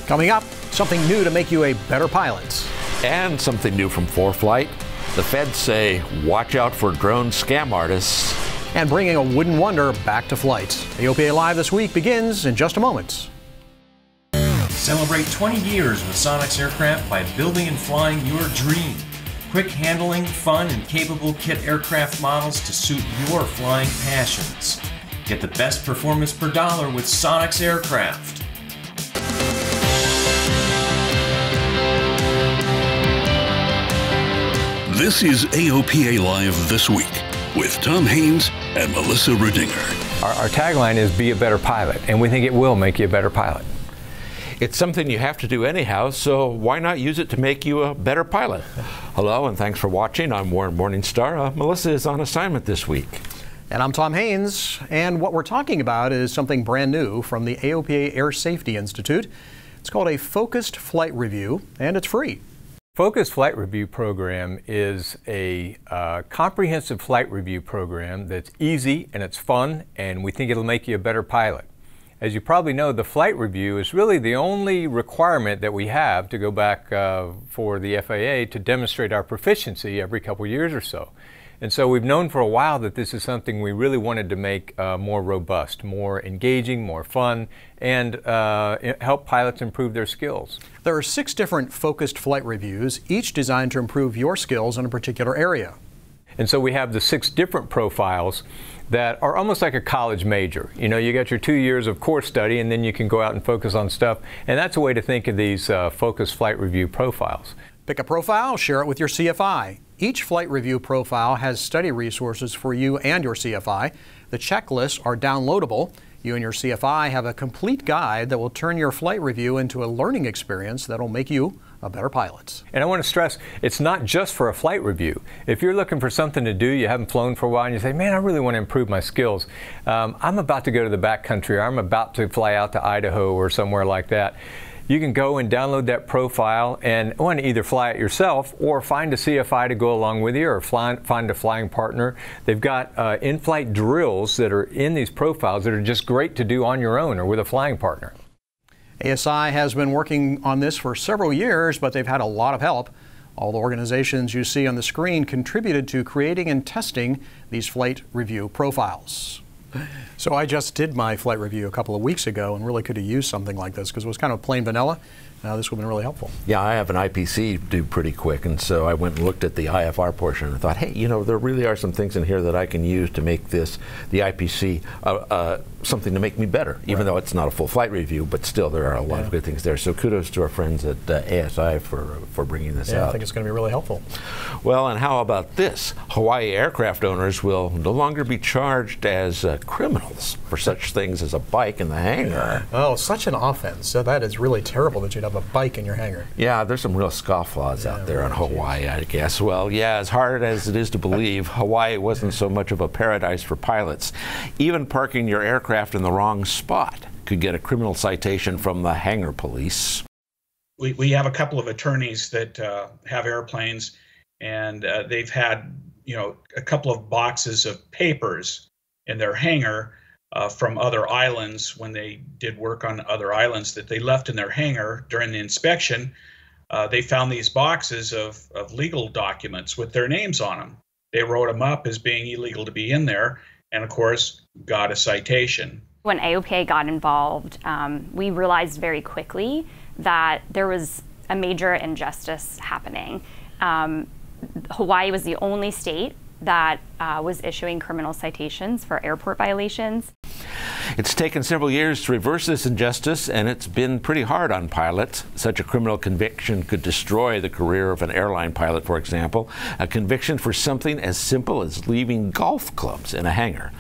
Coming up, something new to make you a better pilot. And something new from Forflight. The feds say, watch out for drone scam artists. And bringing a wooden wonder back to flight. AOPA Live this week begins in just a moment. Celebrate 20 years with Sonex Aircraft by building and flying your dream. Quick handling, fun, and capable kit aircraft models to suit your flying passions. Get the best performance per dollar with Sonex Aircraft. This is AOPA Live This Week with Tom Haynes and Melissa Rudinger. Our tagline is be a better pilot, and we think it will make you a better pilot. It's something you have to do anyhow, so why not use it to make you a better pilot? Hello, and thanks for watching. I'm Warren Morningstar. Melissa is on assignment this week. And I'm Tom Haynes, and what we're talking about is something brand new from the AOPA Air Safety Institute. It's called a Focused Flight Review, and it's free. Focused Flight Review program is a comprehensive flight review program that's easy and it's fun, and we think it'll make you a better pilot. As you probably know, the flight review is really the only requirement that we have to go back for the FAA to demonstrate our proficiency every couple years or so. And so we've known for a while that this is something we really wanted to make more robust, more engaging, more fun, and help pilots improve their skills. There are 6 different focused flight reviews, each designed to improve your skills in a particular area. And so we have the 6 different profiles that are almost like a college major. You know, you got your 2 years of course study, and then you can go out and focus on stuff. And that's a way to think of these focused flight review profiles. Pick a profile, share it with your CFI. Each flight review profile has study resources for you and your CFI. The checklists are downloadable. You and your CFI have a complete guide that will turn your flight review into a learning experience that will make you a better pilot. And I want to stress, it's not just for a flight review. If you're looking for something to do, you haven't flown for a while, and you say, man, I really want to improve my skills. I'm about to go to the backcountry, or I'm about to fly out to Idaho or somewhere like that. You can go and download that profile and either fly it yourself or find a CFI to go along with you, or find a flying partner. They've got in-flight drills that are in these profiles that are just great to do on your own or with a flying partner. ASI has been working on this for several years, but they've had a lot of help. All the organizations you see on the screen contributed to creating and testing these flight review profiles. So I just did my flight review a couple of weeks ago and really could have used something like this because it was kind of plain vanilla. This would have been really helpful. Yeah, I have an IPC due pretty quick, and so I went and looked at the IFR portion and thought, hey, you know, there really are some things in here that I can use to make this, the IPC, something to make me better, even though it's not a full flight review, but still there are a lot of good things there. So kudos to our friends at ASI for bringing this out. I think it's going to be really helpful. Well, and how about this? Hawaii aircraft owners will no longer be charged as criminals for such things as a bike in the hangar. Oh, such an offense. So that is really terrible that you'd have a bike in your hangar. Yeah, there's some real scofflaws out there on Hawaii, I guess. Well, yeah, as hard as it is to believe, Hawaii wasn't so much of a paradise for pilots. Even parking your aircraft in the wrong spot could get a criminal citation from the hangar police. We have a couple of attorneys that have airplanes, and they've had, you know, a couple of boxes of papers in their hangar from other islands when they did work on other islands that they left in their hangar during the inspection. They found these boxes of legal documents with their names on them. They wrote them up as being illegal to be in there, and of course got a citation. When AOPA got involved, we realized very quickly that there was a major injustice happening. Hawaii was the only state that was issuing criminal citations for airport violations. It's taken several years to reverse this injustice, and it's been pretty hard on pilots. Such a criminal conviction could destroy the career of an airline pilot, for example. A conviction for something as simple as leaving golf clubs in a hangar.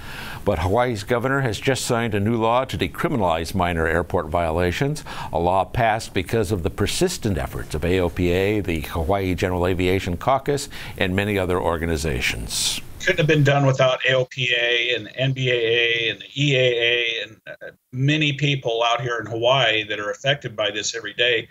But Hawaii's governor has just signed a new law to decriminalize minor airport violations, a law passed because of the persistent efforts of AOPA, the Hawaii General Aviation Caucus, and many other organizations. Couldn't have been done without AOPA and NBAA and the EAA and many people out here in Hawaii that are affected by this every day.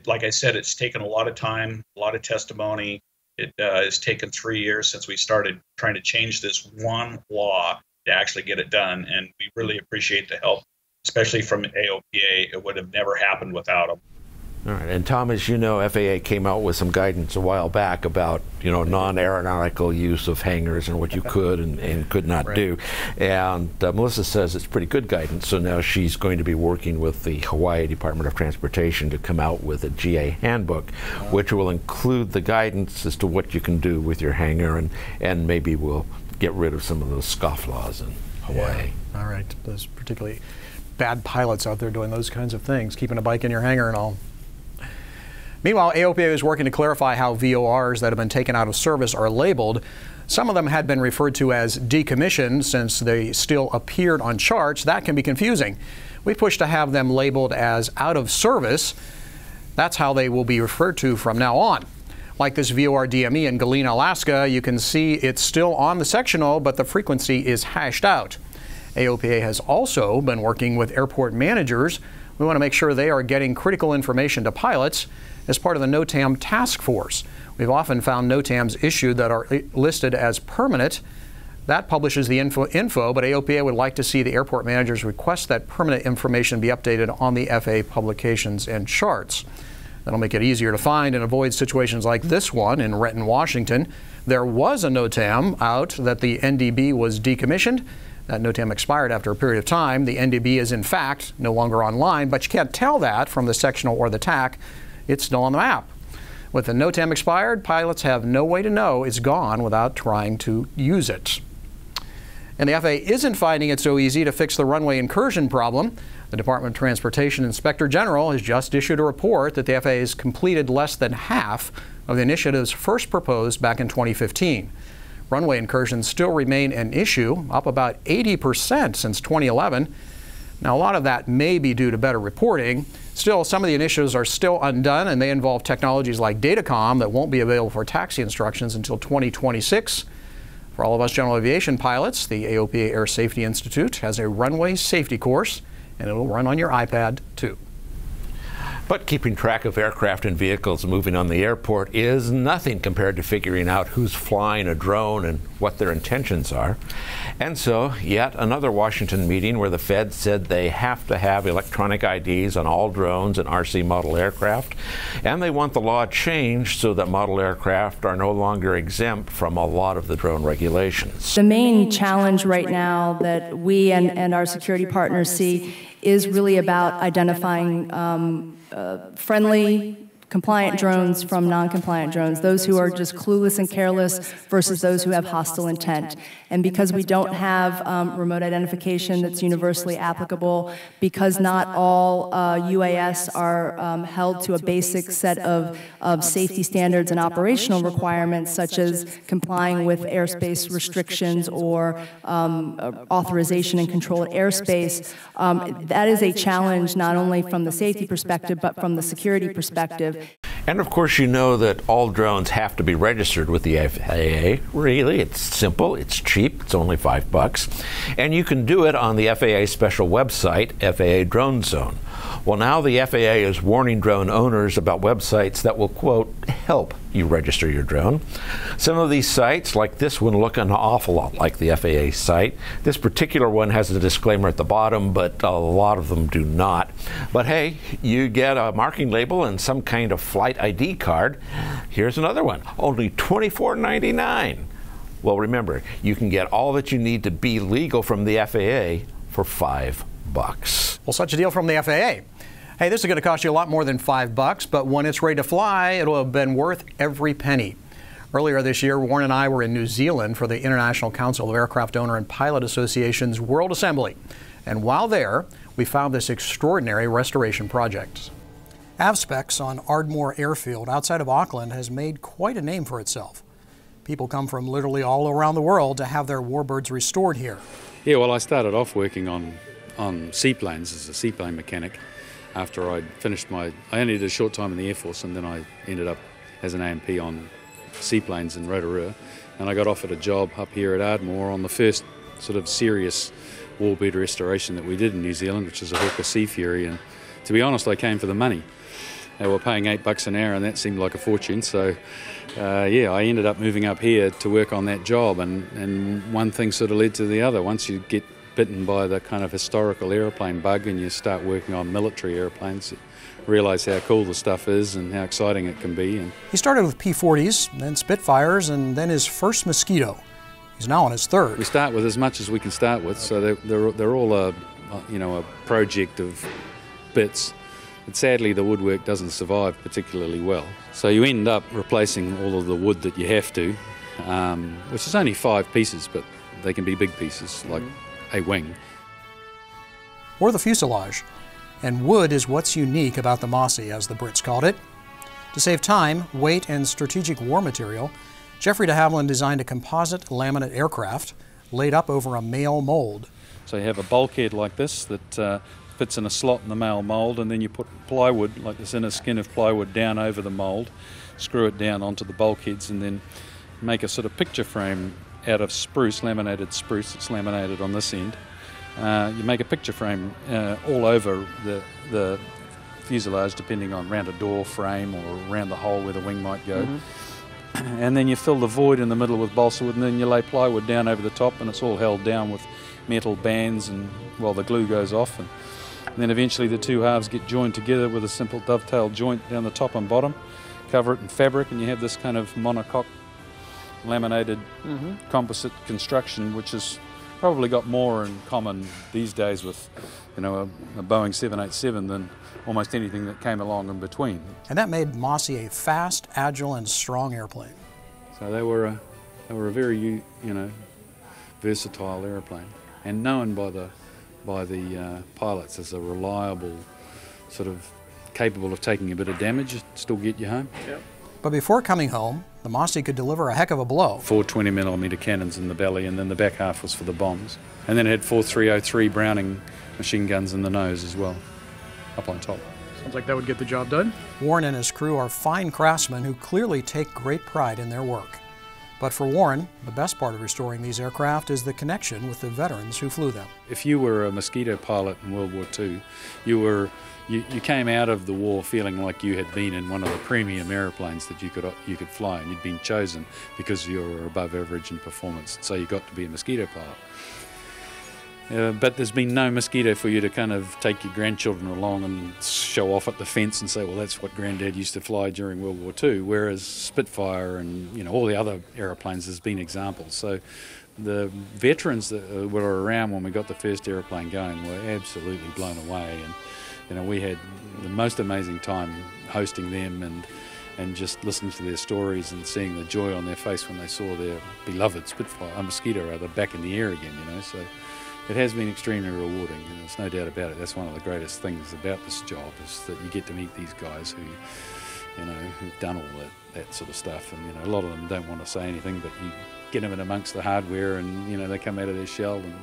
Like I said, it's taken a lot of time, a lot of testimony. It has taken 3 years since we started trying to change this one law to actually get it done, and we really appreciate the help especially from AOPA. It would have never happened without them. All right, and Tom, as you know, FAA came out with some guidance a while back about, non-aeronautical use of hangars and what you could and could not do. And Melissa says it's pretty good guidance, so now she's going to be working with the Hawaii Department of Transportation to come out with a GA handbook, which will include the guidance as to what you can do with your hangar, and maybe we'll get rid of some of those scofflaws in Hawaii. Yeah. All right, there's particularly bad pilots out there doing those kinds of things, keeping a bike in your hangar and all. Meanwhile, AOPA is working to clarify how VORs that have been taken out of service are labeled. Some of them had been referred to as decommissioned since they still appeared on charts. That can be confusing. We pushed to have them labeled as out of service. That's how they will be referred to from now on. Like this VOR DME in Galena, Alaska, you can see it's still on the sectional, but the frequency is hashed out. AOPA has also been working with airport managers. We want to make sure they are getting critical information to pilots as part of the NOTAM task force. We've often found NOTAMs issued that are listed as permanent. That publishes the info, but AOPA would like to see the airport managers request that permanent information be updated on the FAA publications and charts. That'll make it easier to find and avoid situations like this one in Renton, Washington. There was a NOTAM out that the NDB was decommissioned. That NOTAM expired after a period of time. The NDB is in fact no longer online, but you can't tell that from the sectional or the TAC. It's still on the map. With the NOTAM expired, pilots have no way to know it's gone without trying to use it. And the FAA isn't finding it so easy to fix the runway incursion problem. The Department of Transportation Inspector General has just issued a report that the FAA has completed less than half of the initiatives first proposed back in 2015. Runway incursions still remain an issue, up about 80% since 2011. Now, a lot of that may be due to better reporting. Still, some of the initiatives are still undone, and they involve technologies like Datacom that won't be available for taxi instructions until 2026. For all of us general aviation pilots, the AOPA Air Safety Institute has a runway safety course, and it'll run on your iPad too. But keeping track of aircraft and vehicles moving on the airport is nothing compared to figuring out who's flying a drone and what their intentions are. And so, yet another Washington meeting where the Fed said they have to have electronic IDs on all drones and RC model aircraft, and they want the law changed so that model aircraft are no longer exempt from a lot of the drone regulations. The main challenge right now that we and our security partners see is really about identifying friendly, compliant drones from non-compliant drones, those who are just clueless and careless versus those who have hostile intent. And because we don't have remote identification that's universally applicable, because not all UAS are held to a basic set of safety standards and operational requirements, such as complying with airspace restrictions or authorization and controlled airspace, that is a challenge not only from the safety perspective, but from the security perspective. And of course, you know that all drones have to be registered with the FAA. Really, it's simple, it's cheap, it's only $5. And you can do it on the FAA special website, FAA Drone Zone. Well, now the FAA is warning drone owners about websites that will, quote, help you register your drone. Some of these sites, like this one, look an awful lot like the FAA site. This particular one has a disclaimer at the bottom, but a lot of them do not. But hey, you get a marking label and some kind of flight ID card. Here's another one, only $24.99. Well, remember, you can get all that you need to be legal from the FAA for $5. Well, such a deal from the FAA. Hey, this is going to cost you a lot more than $5, but when it's ready to fly, it'll have been worth every penny. Earlier this year, Warren and I were in New Zealand for the International Council of Aircraft Owner and Pilot Association's World Assembly. And while there, we found this extraordinary restoration project. AvSpecs on Ardmore Airfield outside of Auckland has made quite a name for itself. People come from literally all around the world to have their warbirds restored here. Yeah, well, I started off working on seaplanes as a seaplane mechanic after I'd finished I only did a short time in the Air Force, and then I ended up as an A&P on seaplanes in Rotorua, and I got offered a job up here at Ardmore on the first sort of serious warbird restoration that we did in New Zealand, which is a Hawker Sea Fury, and to be honest, I came for the money. They were paying $8 an hour, and that seemed like a fortune, so yeah, I ended up moving up here to work on that job, and one thing sort of led to the other. Once you get bitten by the kind of historical aeroplane bug and you start working on military airplanes, you realise how cool the stuff is and how exciting it can be. And he started with P-40s, then Spitfires, and then his first Mosquito. He's now on his third. We start with as much as we can start with, so they're all a project of bits. But sadly, the woodwork doesn't survive particularly well. So you end up replacing all of the wood that you have to, which is only 5 pieces, but they can be big pieces, like a wing. Or the fuselage. And wood is what's unique about the Mossy, as the Brits called it. To save time, weight, and strategic war material, Jeffrey de Havilland designed a composite laminate aircraft laid up over a male mold. So you have a bulkhead like this that fits in a slot in the male mould, and then you put plywood, like this inner skin of plywood, down over the mould, screw it down onto the bulkheads, and then make a sort of picture frame out of spruce, laminated spruce. It's laminated on this end. You make a picture frame all over the fuselage, depending on around a door frame or around the hole where the wing might go. And then you fill the void in the middle with balsa wood, and then you lay plywood down over the top, and it's all held down with metal bands and while the glue goes off. And then eventually the two halves get joined together with a simple dovetail joint down the top and bottom. Cover it in fabric, and you have this kind of monocoque laminated composite construction, which has probably got more in common these days with, a Boeing 787 than almost anything that came along in between. And that made Mossy a fast, agile, and strong airplane. So they were a very, versatile airplane, and known by the pilots as a reliable, sort of capable of taking a bit of damage, still get you home. Yep. But before coming home, the Mossy could deliver a heck of a blow. 4 20mm cannons in the belly, and then the back half was for the bombs. And then it had 4 303 Browning machine guns in the nose as well, up on top. Sounds like that would get the job done. Warren and his crew are fine craftsmen who clearly take great pride in their work. But for Warren, the best part of restoring these aircraft is the connection with the veterans who flew them. If you were a Mosquito pilot in World War II, you came out of the war feeling like you had been in one of the premium airplanes that you could fly, and you'd been chosen because you were above average in performance, so you got to be a Mosquito pilot. But there's been no Mosquito for you to kind of take your grandchildren along and show off at the fence and say, well, that's what Granddad used to fly during World War II, whereas Spitfire and all the other aeroplanes, there's been examples. So the veterans that were around when we got the first airplane going were absolutely blown away, and we had the most amazing time hosting them and just listening to their stories and seeing the joy on their face when they saw their beloved Spitfire, Mosquito rather, back in the air again, So it has been extremely rewarding, and there's no doubt about it. That's one of the greatest things about this job, is that you get to meet these guys who've done all that sort of stuff. And a lot of them don't want to say anything, but you get them in amongst the hardware, and they come out of their shell. And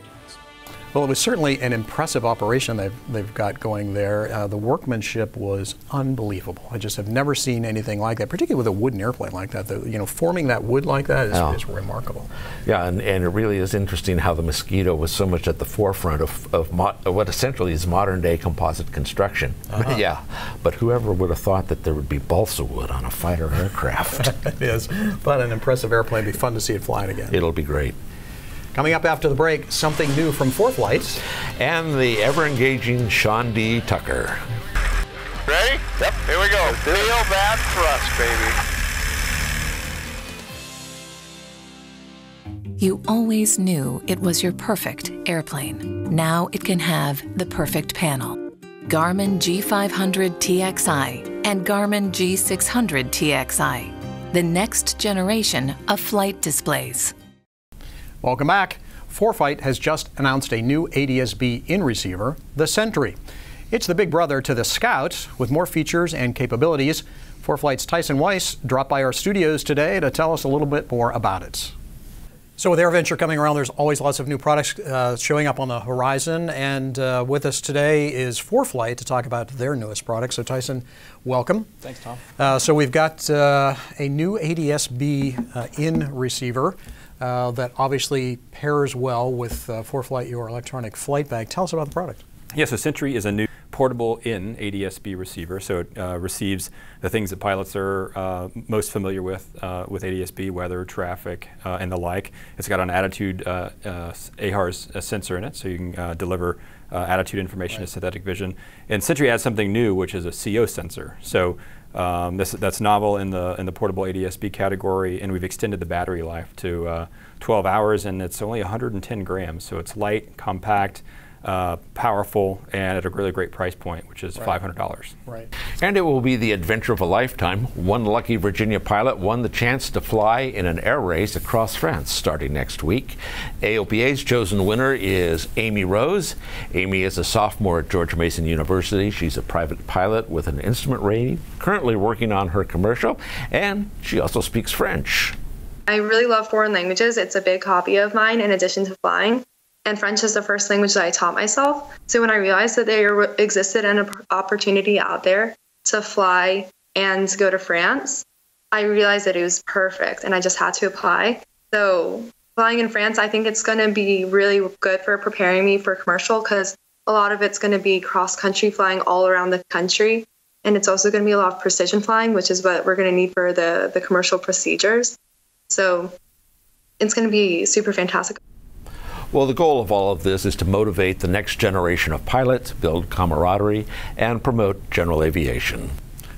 well, it was certainly an impressive operation they've got going there. The workmanship was unbelievable. I just have never seen anything like that, particularly with a wooden airplane like that. Forming that wood like that is remarkable. Yeah, and it really is interesting how the Mosquito was so much at the forefront of what essentially is modern-day composite construction. Yeah, but whoever would have thought that there would be balsa wood on a fighter aircraft? It is, but an impressive airplane. It'd be fun to see it flying again. It'll be great. Coming up after the break, something new from Forflight. And the ever-engaging Sean D. Tucker. Ready? Yep, here we go. Feel that thrust, baby. You always knew it was your perfect airplane. Now it can have the perfect panel. Garmin G500 TXI and Garmin G600 TXI. The next generation of flight displays. Welcome back. Forflight has just announced a new ADS-B in receiver, the Sentry. It's the big brother to the Scout with more features and capabilities. Forflight's Tyson Weiss dropped by our studios today to tell us a little bit more about it. So with AirVenture coming around, there's always lots of new products showing up on the horizon. And with us today is Forflight to talk about their newest product. So Tyson, welcome. Thanks, Tom. So we've got a new ADS-B in receiver. That obviously pairs well with Forflight, your electronic flight bag. Tell us about the product. Yes, so Sentry is a new portable in ADS-B receiver, so it receives the things that pilots are most familiar with ADS-B, weather, traffic, and the like. It's got an attitude AHRS sensor in it, so you can deliver attitude information to synthetic vision. And Sentry adds something new, which is a CO sensor. So that's novel in the portable ADS-B category, and we've extended the battery life to 12 hours, and it's only 110 grams. So it's light, compact, powerful, and at a really great price point, which is $500. Right. And it will be the adventure of a lifetime. One lucky Virginia pilot won the chance to fly in an air race across France starting next week. AOPA's chosen winner is Amy Rose. Amy is a sophomore at George Mason University. She's a private pilot with an instrument rating, currently working on her commercial, and she also speaks French. I really love foreign languages. It's a big hobby of mine in addition to flying. And French is the first language that I taught myself. So when I realized that there existed an opportunity out there to fly and go to France, I realized that it was perfect and I just had to apply. So flying in France, I think it's going to be really good for preparing me for commercial because a lot of it's going to be cross-country flying all around the country. And it's also going to be a lot of precision flying, which is what we're going to need for the commercial procedures. So it's going to be super fantastic. Well, the goal of all of this is to motivate the next generation of pilots, build camaraderie, and promote general aviation.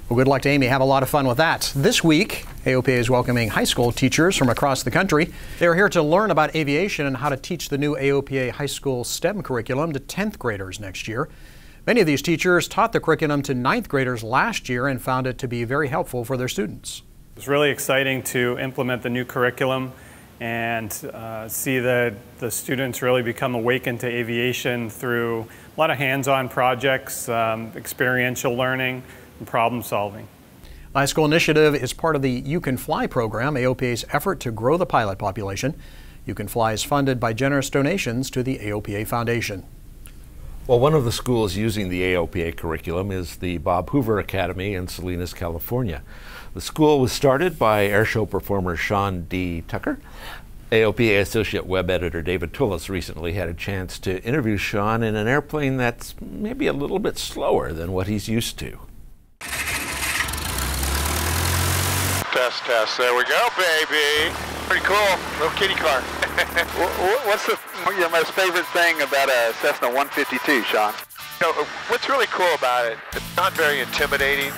Well, good luck to Amy. Have a lot of fun with that. This week, AOPA is welcoming high school teachers from across the country. They are here to learn about aviation and how to teach the new AOPA high school STEM curriculum to 10th graders next year. Many of these teachers taught the curriculum to 9th graders last year and found it to be very helpful for their students. It's really exciting to implement the new curriculum and see that the students really become awakened to aviation through a lot of hands-on projects, experiential learning, and problem solving. The high school initiative is part of the You Can Fly program, AOPA's effort to grow the pilot population. You Can Fly is funded by generous donations to the AOPA Foundation. Well, one of the schools using the AOPA curriculum is the Bob Hoover Academy in Salinas, California. The school was started by airshow performer Sean D. Tucker. AOPA Associate Web Editor David Tullis recently had a chance to interview Sean in an airplane that's maybe a little bit slower than what he's used to. Test, test. There we go, baby. Pretty cool. Little kitty car. What's the most favorite thing about a Cessna 152, Sean? You know, what's really cool about it, it's not very intimidating.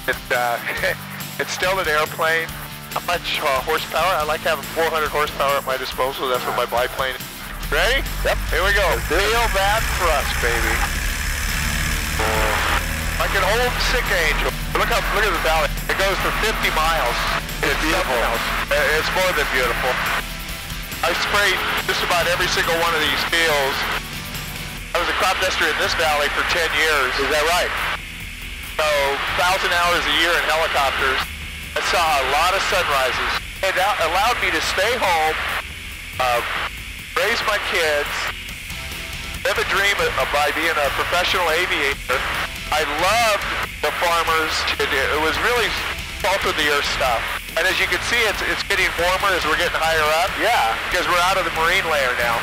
It's still an airplane. Not much horsepower. I like having 400 horsepower at my disposal. That's what my biplane is. Ready? Yep. Here we go. Feel that thrust, baby. Like an old sick angel. Look at the valley. It goes for 50 miles. It's beautiful. It's more than beautiful. I sprayed just about every single one of these fields. I was a crop duster in this valley for 10 years. Is that right? So 1,000 hours a year in helicopters. I saw a lot of sunrises. It allowed me to stay home, raise my kids, live a dream by being a professional aviator. I loved the farmers. It was really salt of the earth stuff. And as you can see, it's getting warmer as we're getting higher up. Yeah. Because we're out of the marine layer now.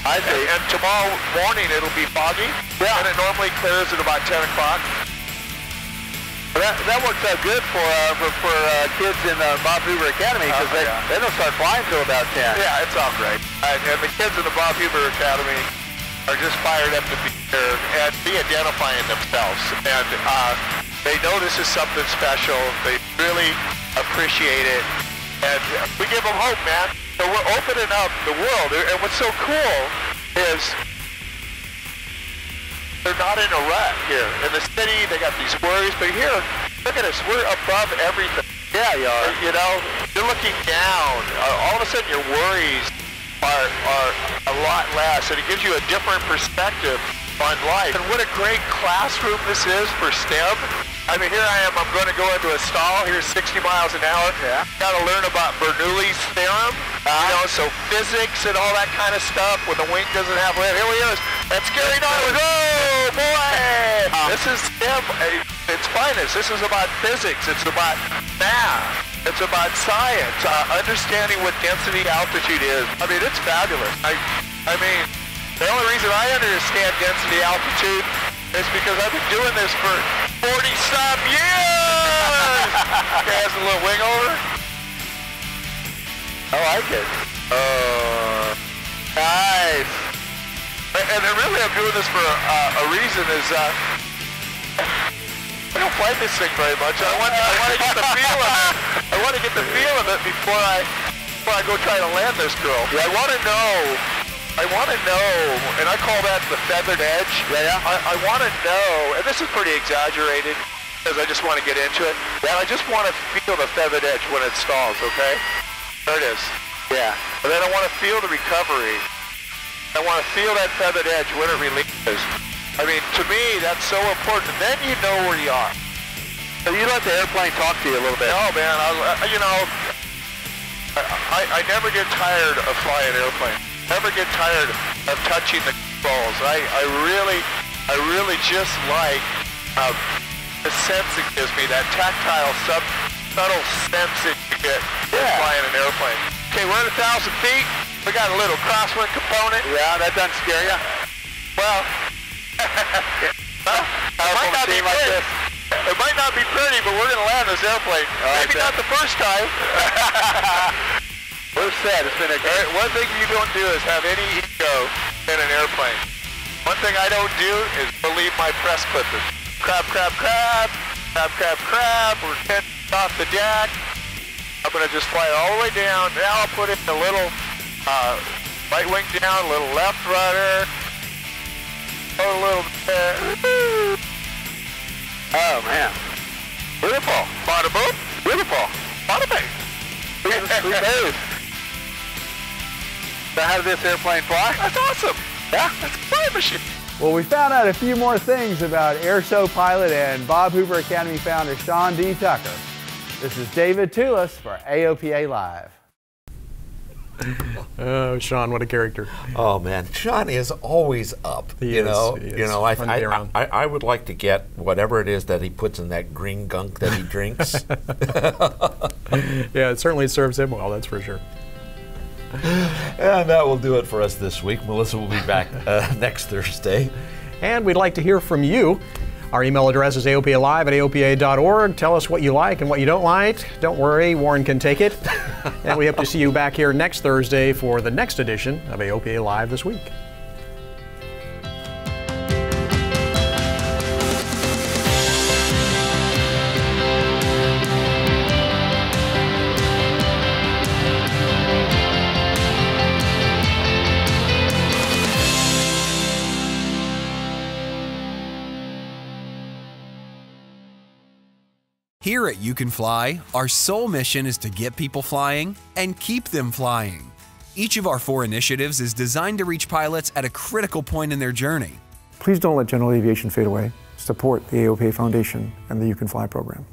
I see. And tomorrow morning it'll be foggy. Yeah. And it normally clears at about 10 o'clock. That works out good for kids in Bob Hoover Academy because they don't start flying until about 10. Yeah, it's all great. And the kids in the Bob Hoover Academy are just fired up to be here and be identifying themselves. And they know this is something special. They really appreciate it. And we give them hope, man. So we're opening up the world. And what's so cool is they're not in a rut here. In the city, they got these worries, but here, look at us, we're above everything. Yeah, you are. You know, you're looking down. All of a sudden, your worries are a lot less, and it gives you a different perspective on life. And what a great classroom this is for STEM. I mean, here I am, I'm going to go into a stall, here's 60 miles an hour. Yeah. Got to learn about Bernoulli's theorem, you know, so physics and all that kind of stuff when the wing doesn't have lift. Here we go, that's Gary Norwood. Oh, boy! This is STEM, it's finest. This is about physics, it's about math, it's about science, understanding what density altitude is. I mean, it's fabulous. I mean, the only reason I understand density altitude It's because I've been doing this for 40-some years! Okay, has a little wing over. I like it. Nice. And really I'm doing this for a reason is, I don't fly this thing very much. I want to get the feel of it. I want to get the feel of it before I go try to land this girl. Yeah, I want to know, and I call that the feathered edge. Yeah. I want to know, and this is pretty exaggerated, because I just want to get into it. Yeah, I just want to feel the feathered edge when it stalls, okay? There it is. Yeah. And then I want to feel the recovery. I want to feel that feathered edge when it releases. I mean, to me, that's so important. Then you know where you are. So you let the airplane talk to you a little bit. No, man. I never get tired of flying airplanes. Never get tired of touching the controls. I really just like the sense it gives me, that tactile, subtle sense that you get flying an airplane. Okay, we're at 1,000 feet. We got a little crosswind component. Yeah, that doesn't scare you? Well, it might not be pretty. It might not be pretty, but we're going to land this airplane. Maybe not the first time. We're set. It's been a great. One thing you don't do is have any ego in an airplane. One thing I don't do is believe my press clippers. Crab, crab, crab. Crab, crab, crab. We're 10 off the deck. I'm going to just fly it all the way down. Now I'll put in a little right wing down, a little left rudder. A little bit. Oh, man. Beautiful. Bada boom. Beautiful. Bada bing. Sweet move. So how did this airplane fly? That's awesome. Yeah, that's a flying machine. Well, we found out a few more things about AirShow pilot and Bob Hoover Academy founder Sean D. Tucker. This is David Toulis for AOPA Live. Oh, Sean, what a character. Oh, man. Sean is always up. He is. I would like to get whatever it is that he puts in that green gunk that he drinks. Yeah, it certainly serves him well, that's for sure. And that will do it for us this week. Melissa will be back next Thursday. And we'd like to hear from you. Our email address is aopalive@aopa.org. Tell us what you like and what you don't like. Don't worry, Warren can take it. And we hope to see you back here next Thursday for the next edition of AOPA Live This Week. Here at You Can Fly, our sole mission is to get people flying and keep them flying. Each of our 4 initiatives is designed to reach pilots at a critical point in their journey. Please don't let general aviation fade away. Support the AOPA Foundation and the You Can Fly program.